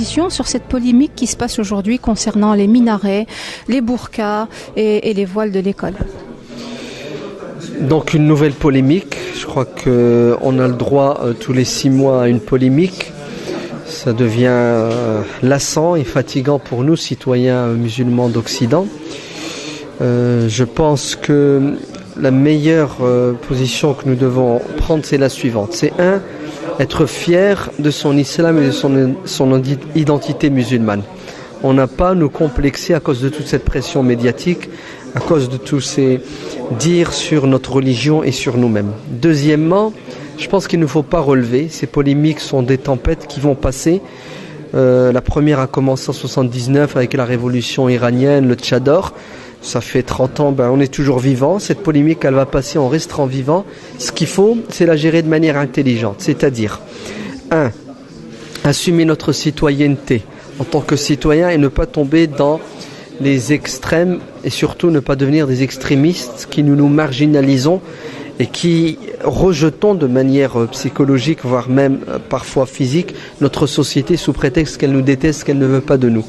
position sur cette polémique qui se passe aujourd'hui concernant les minarets, les burqas et les voiles de l'école? Donc une nouvelle polémique. Je crois qu'on a le droit tous les 6 mois à une polémique. Ça devient lassant et fatigant pour nous, citoyens musulmans d'Occident. Je pense que la meilleure position que nous devons prendre, c'est la suivante. C'est être fier de son islam et de son identité musulmane. On n'a pas à nous complexer à cause de toute cette pression médiatique, à cause de tous ces dires sur notre religion et sur nous-mêmes. Deuxièmement, je pense qu'il ne faut pas relever. Ces polémiques sont des tempêtes qui vont passer. La première a commencé en 79 avec la révolution iranienne, le Tchador. Ça fait 30 ans, on est toujours vivant. Cette polémique, elle va passer, on restera vivant. Ce qu'il faut, c'est la gérer de manière intelligente. C'est-à-dire, assumer notre citoyenneté en tant que citoyen et ne pas tomber dans les extrêmes et surtout ne pas devenir des extrémistes qui nous marginalisons et qui rejetons de manière psychologique, voire même parfois physique, notre société sous prétexte qu'elle nous déteste, qu'elle ne veut pas de nous.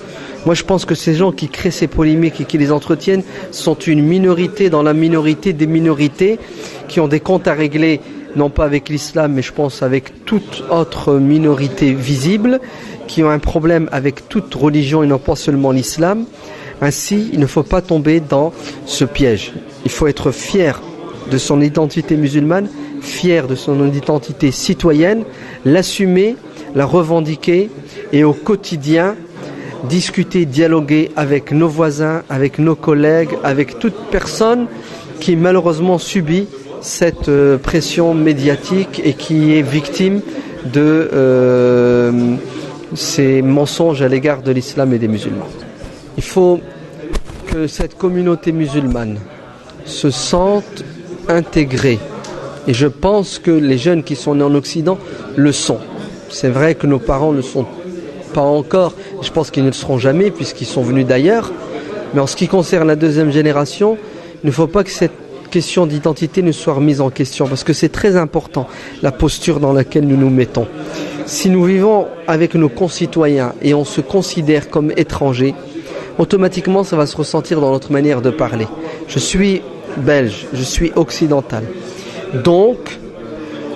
Moi, je pense que ces gens qui créent ces polémiques et qui les entretiennent sont une minorité dans la minorité des minorités qui ont des comptes à régler, non pas avec l'islam, mais je pense avec toute autre minorité visible, qui ont un problème avec toute religion et non pas seulement l'islam. Ainsi, il ne faut pas tomber dans ce piège. Il faut être fier de son identité musulmane, fier de son identité citoyenne, l'assumer, la revendiquer et au quotidien discuter, dialoguer avec nos voisins, avec nos collègues, avec toute personne qui malheureusement subit cette pression médiatique et qui est victime de ces mensonges à l'égard de l'islam et des musulmans. Il faut que cette communauté musulmane se sente intégrée. Et je pense que les jeunes qui sont nés en Occident le sont. C'est vrai que nos parents ne le sont pas encore. Je pense qu'ils ne le seront jamais puisqu'ils sont venus d'ailleurs. Mais en ce qui concerne la deuxième génération, il ne faut pas que cette question d'identité ne soit remise en question parce que c'est très important la posture dans laquelle nous nous mettons. Si nous vivons avec nos concitoyens et on se considère comme étrangers, automatiquement ça va se ressentir dans notre manière de parler. Je suis belge, je suis occidental. Donc,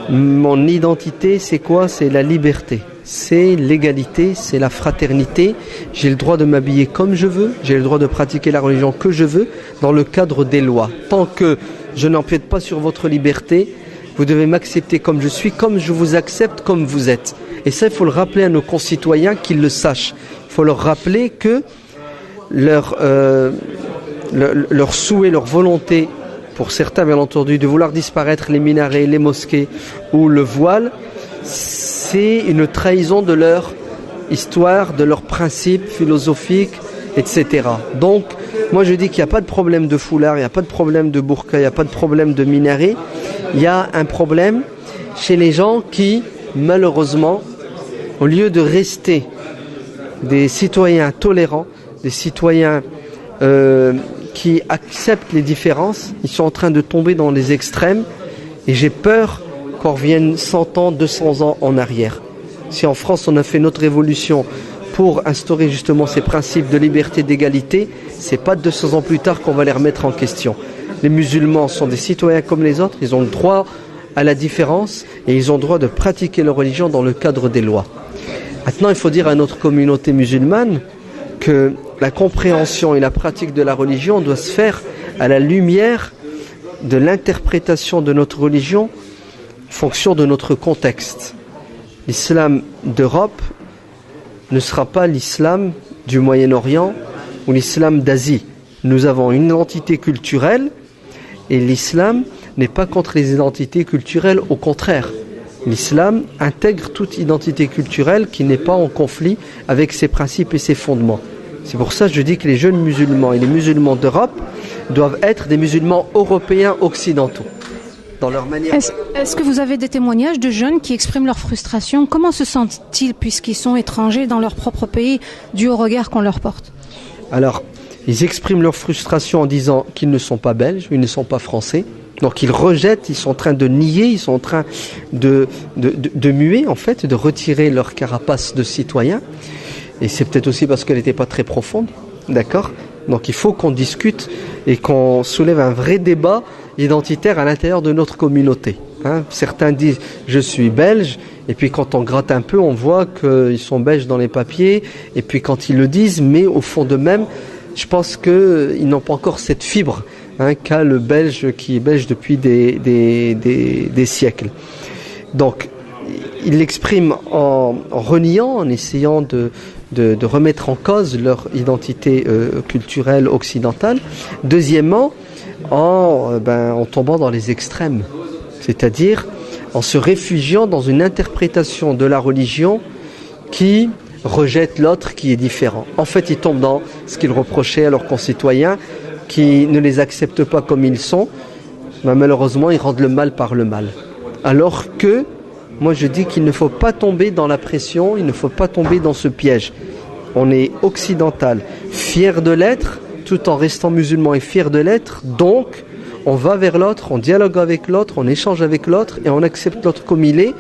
mon identité, c'est quoi? C'est la liberté, c'est l'égalité, c'est la fraternité. J'ai le droit de m'habiller comme je veux, j'ai le droit de pratiquer la religion que je veux dans le cadre des lois. Tant que je n'empiète pas sur votre liberté, vous devez m'accepter comme je suis, comme je vous accepte comme vous êtes. Et ça, il faut le rappeler à nos concitoyens qu'ils le sachent. Il faut leur rappeler que leur souhait, leur volonté, pour certains bien entendu, de vouloir disparaître les minarets, les mosquées ou le voile, c'est une trahison de leur histoire, de leurs principes philosophiques, etc. Donc, moi je dis qu'il n'y a pas de problème de foulard, il n'y a pas de problème de burqa, il n'y a pas de problème de minaret. Il y a un problème chez les gens qui, malheureusement, au lieu de rester des citoyens tolérants, des citoyens qui acceptent les différences, ils sont en train de tomber dans les extrêmes et j'ai peur qu'on revienne 100 ans, 200 ans en arrière. Si en France on a fait notre révolution pour instaurer justement ces principes de liberté, d'égalité, c'est pas 200 ans plus tard qu'on va les remettre en question. Les musulmans sont des citoyens comme les autres, ils ont le droit à la différence et ils ont le droit de pratiquer leur religion dans le cadre des lois. Maintenant, il faut dire à notre communauté musulmane que la compréhension et la pratique de la religion doit se faire à la lumière de l'interprétation de notre religion en fonction de notre contexte. L'islam d'Europe ne sera pas l'islam du Moyen-Orient ou l'islam d'Asie. Nous avons une identité culturelle et l'islam n'est pas contre les identités culturelles, au contraire. L'islam intègre toute identité culturelle qui n'est pas en conflit avec ses principes et ses fondements. C'est pour ça que je dis que les jeunes musulmans et les musulmans d'Europe doivent être des musulmans européens occidentaux. Dans leur manière. Est-ce que vous avez des témoignages de jeunes qui expriment leur frustration? Comment se sentent-ils puisqu'ils sont étrangers dans leur propre pays dû au regard qu'on leur porte? Alors, ils expriment leur frustration en disant qu'ils ne sont pas belges, ils ne sont pas français. Donc ils rejettent, ils sont en train de nier, ils sont en train de muer en fait, de retirer leur carapace de citoyens. Et c'est peut-être aussi parce qu'elle n'était pas très profonde, d'accord? Donc il faut qu'on discute et qu'on soulève un vrai débat identitaire à l'intérieur de notre communauté. Certains disent je suis belge, et puis quand on gratte un peu, on voit qu'ils sont belges dans les papiers, et puis quand ils le disent, mais au fond d'eux-mêmes, je pense qu'ils n'ont pas encore cette fibre qu'a le belge qui est belge depuis des siècles. Donc ils l'expriment en reniant, en essayant de remettre en cause leur identité culturelle occidentale. Deuxièmement, en tombant dans les extrêmes, c'est-à-dire en se réfugiant dans une interprétation de la religion qui rejette l'autre qui est différent. En fait, ils tombent dans ce qu'ils reprochaient à leurs concitoyens qui ne les acceptent pas comme ils sont. Malheureusement, ils rendent le mal par le mal. Alors que, moi je dis qu'il ne faut pas tomber dans la pression, il ne faut pas tomber dans ce piège. On est occidental, fier de l'être, tout en restant musulman et fier de l'être, donc on va vers l'autre, on dialogue avec l'autre, on échange avec l'autre et on accepte l'autre comme il est.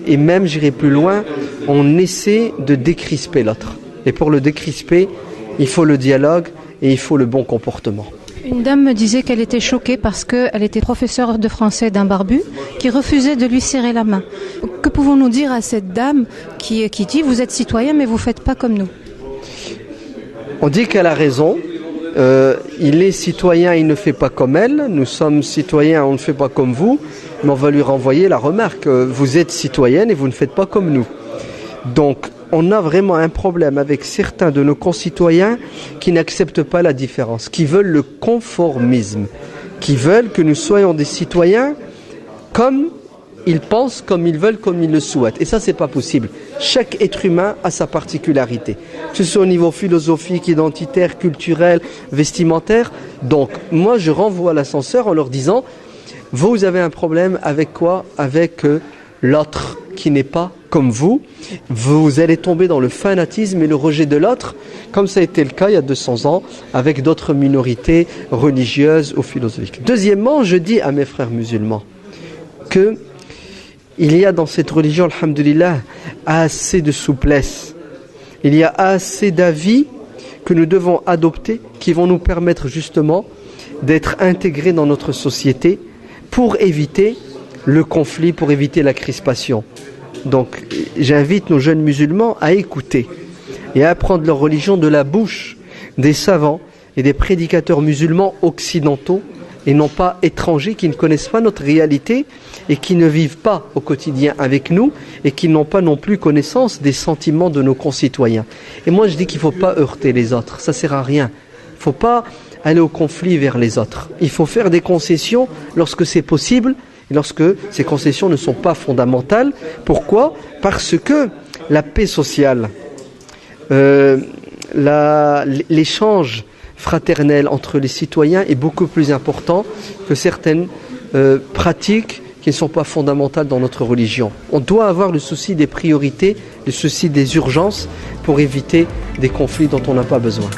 Et même, j'irai plus loin, on essaie de décrisper l'autre. Et pour le décrisper, il faut le dialogue et il faut le bon comportement. Une dame me disait qu'elle était choquée parce qu'elle était professeure de français d'un barbu qui refusait de lui serrer la main. Que pouvons-nous dire à cette dame qui dit « Vous êtes citoyen, mais vous ne faites pas comme nous » ? On dit qu'elle a raison. Il est citoyen, il ne fait pas comme elle. Nous sommes citoyens, on ne fait pas comme vous. Mais on va lui renvoyer la remarque. Vous êtes citoyenne et vous ne faites pas comme nous. Donc, on a vraiment un problème avec certains de nos concitoyens qui n'acceptent pas la différence, qui veulent le conformisme, qui veulent que nous soyons des citoyens comme ils pensent, comme ils veulent, comme ils le souhaitent. Et ça, c'est pas possible. Chaque être humain a sa particularité, que ce soit au niveau philosophique, identitaire, culturel, vestimentaire. Donc, moi, je renvoie l'ascenseur en leur disant, vous avez un problème avec quoi? Avec l'autre qui n'est pas comme vous. Vous allez tomber dans le fanatisme et le rejet de l'autre, comme ça a été le cas il y a 200 ans avec d'autres minorités religieuses ou philosophiques. Deuxièmement, je dis à mes frères musulmans que il y a dans cette religion, alhamdoulilah, assez de souplesse. Il y a assez d'avis que nous devons adopter qui vont nous permettre justement d'être intégrés dans notre société pour éviter le conflit, pour éviter la crispation. Donc j'invite nos jeunes musulmans à écouter et à apprendre leur religion de la bouche des savants et des prédicateurs musulmans occidentaux et non pas étrangers qui ne connaissent pas notre réalité et qui ne vivent pas au quotidien avec nous et qui n'ont pas non plus connaissance des sentiments de nos concitoyens. Et moi je dis qu'il ne faut pas heurter les autres, ça ne sert à rien. Il ne faut pas aller au conflit vers les autres. Il faut faire des concessions lorsque c'est possible et lorsque ces concessions ne sont pas fondamentales. Pourquoi ? Parce que la paix sociale, l'échange fraternel entre les citoyens est beaucoup plus important que certaines pratiques qui ne sont pas fondamentales dans notre religion. On doit avoir le souci des priorités, le souci des urgences pour éviter des conflits dont on n'a pas besoin.